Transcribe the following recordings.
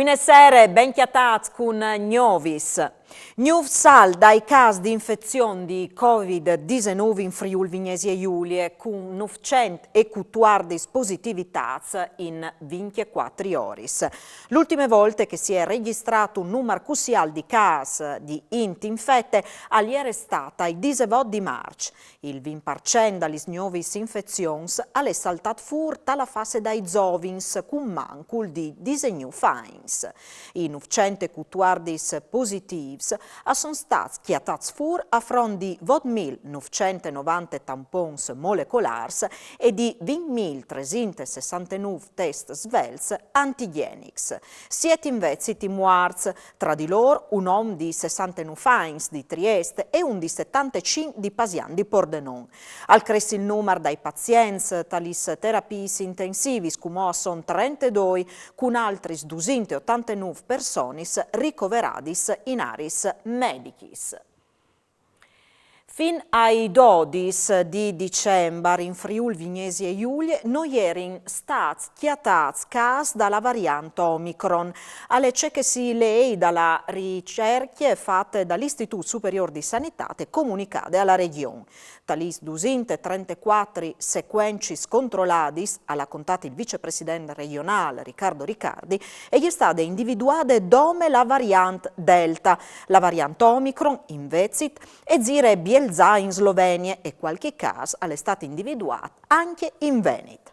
Buonasera, ben chiatats con Gnovis. Nuovo sal dai casi di infezione di Covid-19 in Friuli Venezia Giulia con 914 positività in 24 ore. L'ultima volta che si è registrato un numero cruciale di casi di infette è stata il 18 di marzo. Il 20% delle nuove infezioni è saltato fuori dalla fase dai giovins con mancul di disegno fines. I 914 positivi sono stati chiatati fuori a fronte di 20.990 tampons molecolari e di 20.369 test svelti antigenici. Siete invece morti, tra di loro un uomo di 69 anni di Trieste e un di 75 di Pasian di Pordenone. Al cresce il numero dei pazienti tali terapie intensive, come sono 32, con altri 289 persone ricoverate in aree medicis. Fin ai 12 di dicembre in Friuli Venezia Giulia non erano stati chiatati casi dalla variante Omicron, alle che si lei dalla ricerca fatta dall'Istituto Superiore di Sanità e comunicate alla Regione. Tali 234 sequenci controllati, alla contata il vicepresidente regionale Riccardo Riccardi, e gli state individuate dome la variante Delta, la variante Omicron invece e zire Bielza in Slovenia e qualche caso è stata individuata anche in Veneto.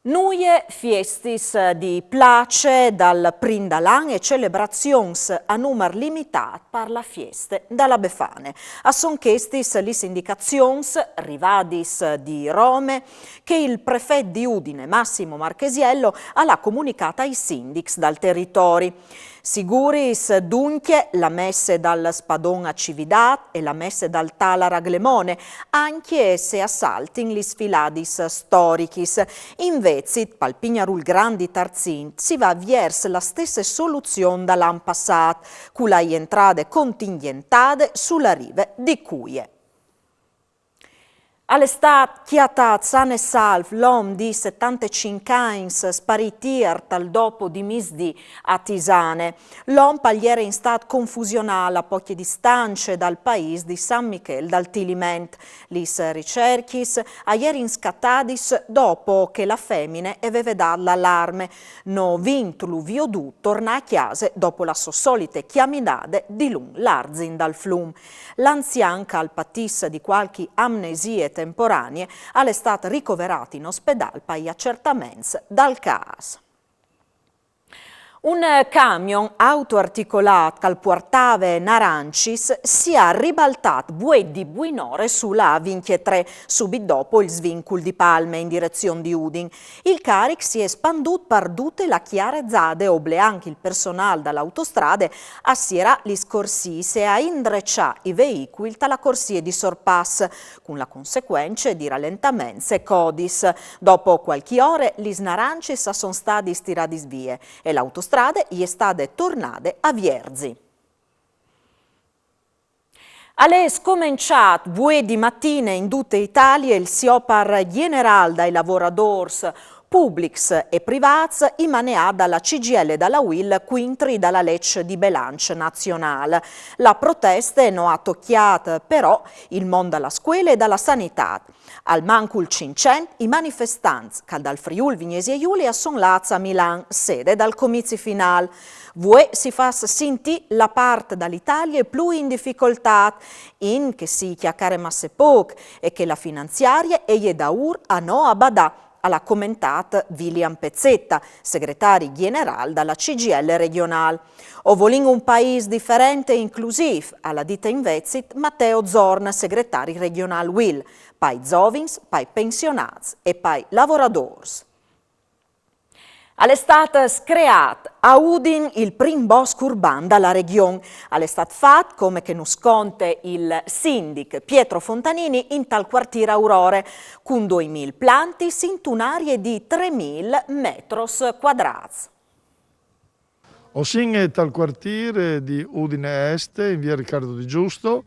Nuove fiestis di place dal Prindalan e celebrazioni a numero limitato per la festa dalla Befane. A son questis le indicazioni rivadis di Rome che il prefetto di Udine, Massimo Marchesiello, ha comunicata ai sindics dal territorio. Siguris dunque la messe dal Spadon a Cividat e la messe dal Talar a Glemone, anche se assaltin li sfiladis storichis. Invece, pal Pignarul Grandi Tarzin si va verso la stessa soluzione dall'anno passato, con le entrate contingentate sulla rive di Cuie. All'estate chiatat san e salv l'uomo di 75 anni sparitier tal dopo di misdi a Tisane. L'uomo pagliere in stato confusionale a poche distanze dal paese di San Michele dal Tiliment. Lis ricerchis ieri inscattadis dopo che la femmine aveva dato l'allarme. No vintulu viodù torna a chiase dopo la sua solite chiaminade di lung l'arzin dal flum. L'anzianca al patisse di qualche amnesie temporanee è stata ricoverata in ospedale per gli accertamenti dal caso. Un camion autoarticolato che portava narancis si è ribaltato di buinore sulla A23 subito dopo il svincolo di Palme in direzione di Udin. Il carico si è spanduto per tutte le chiare zade oble anche il personale dall'autostrade assierà gli scorsisi e a indrecciare i veicoli dalla corsia di sorpass con la conseguenza di rallentamenti e codis. Dopo qualche ore gli narancis sono stati stirati vie e l'autostrada gli è state tornate a Vierzi. Alle scominciate di mattina in tutta Italia il siopar generale dai lavoratori pubblici e privati immaneà dalla CGL e dalla UIL quintri dalla legge di bilancio nazionale. La protesta non ha tocchiato però il mondo dalla scuola e dalla sanità. Al mancul 500 i manifestanti che dal Friuli Venezia Giulia sono lati a Milano, sede dal comizio finale. Vue si fa sentire la parte dall'Italia più in difficoltà, in che si chiacchiere masse poco e che la finanziaria è da ur a no a badà, alla commentata William Pezzetta, segretario generale della CGL regionale. O volin un paese differente e inclusivo, alla dita invece Matteo Zorn, segretario regionale UIL, pai zovins, pai pensionati e pai lavoratori. All'estate creato a Udin il primo bosco urbano dalla regione. All'estate fatto, come che nos conte il sindic Pietro Fontanini, in tal quartiere Aurore, con 2.000 planti in un'area di 3.000 metros quadrati. Osin tal quartiere di Udine Est, in via Riccardo Di Giusto,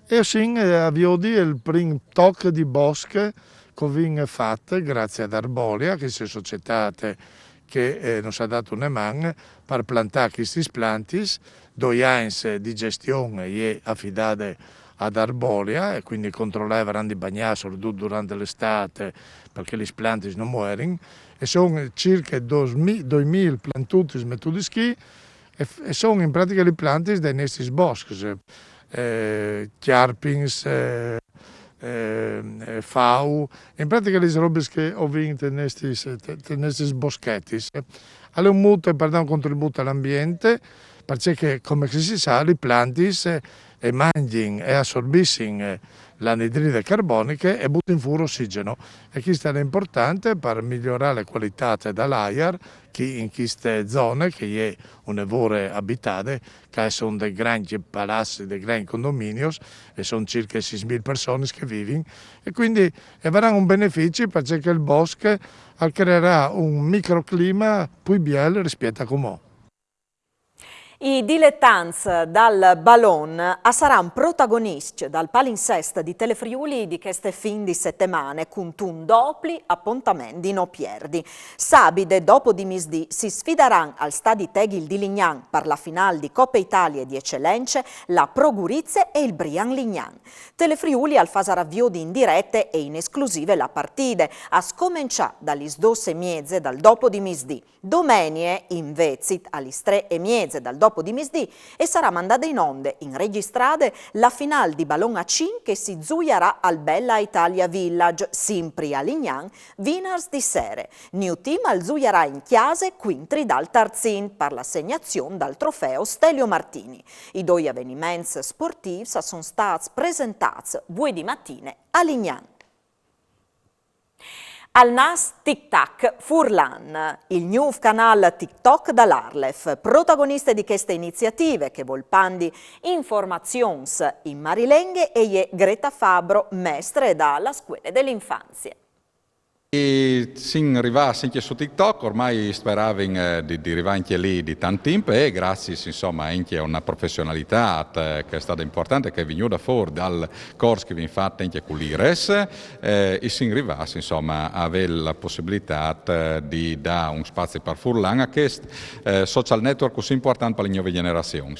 e osin avviodi il primo tocco di bosche che viene fatto grazie ad Arbolia, che si è societate che non si ha dato una mano per piantare questi planti, 2 anni di gestione è affidata ad Arbolia e quindi controllava di bagnare soprattutto durante l'estate perché le piante non muoiono e sono circa 2000 plantuti metodi schi e sono in pratica le piante dei nostri boschi, chiarpings, fau, in pratica le robe che ho vinto nei nostri boschetti. È un molto importante contributo all'ambiente perché come si sa le piante e mangiano e assorbiscono l'anidride carbonica e buttano fuori ossigeno e questo è importante per migliorare la qualità dell'aria in queste zone che è un evore abitate che sono dei grandi palazzi, dei grandi condomini e sono circa 6.000 persone che vivono e quindi avranno un beneficio perché il bosco creerà un microclima più bello rispetto a com'è. I dilettanti dal ballon saranno protagonisti dal palinsesto di Telefriuli di queste fin di settimane con un dopli appuntamenti no pierdi. Sabide dopo di misdì si sfideranno al Stadi Teghil di Lignan per la finale di Coppa Italia di Eccellenze la Progurizze e il Brian Lignan. Telefriuli al fasaravvio di in dirette e in esclusive la partite a scominciare dalle 2:30 dal dopo di misdì. Domenie in Vezit alle 3:30 dal dopo di misdì e sarà mandata in onde in registrate la finale di Ballon a 5 che si zuierà al Bella Italia Village, sempre a Lignan, winners di sere. New Team al zuierà in chiase quintri dal Tarzin per l'assegnazione dal trofeo Stelio Martini. I 2 avvenimenti sportivi sono stati presentati di mattina a Lignan. Al NAS Tic-Tac Furlan, il new canale TikTok dall'Arlef, protagonista di queste iniziative che volpandi informazioni in marilenghe e Greta Fabro, mestre dalla scuola dell'infanzia. E sin arrivare anche su TikTok, ormai speravamo di arrivare anche lì di tanto tempo e grazie insomma anche a una professionalità che è stata importante, che è venuta fuori dal corso che viene fatto anche con l'IRES e sin arrivare insomma a avere la possibilità di dare un spazio per Furlan a questo social network così importante per le nuove generazioni.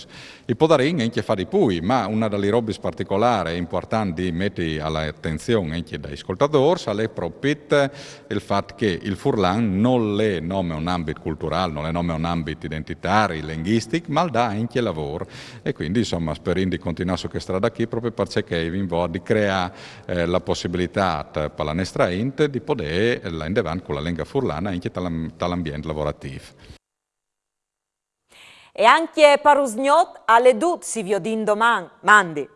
E poi anche fare di più, ma una delle robe particolari e importanti di mettere all'attenzione anche dagli ascoltatori è proprio il fatto che il Furlan non è nome un ambito culturale, non è nome un ambito identitario, linguistico, ma dà anche lavoro. E quindi insomma speriamo di continuare su questa strada qui proprio perché vi invito di creare la possibilità per la nostra ente di poter andare avanti con la lingua furlana anche dall'ambiente lavorativo. E anche per Usgnot alle dut si viodin domani, mandi.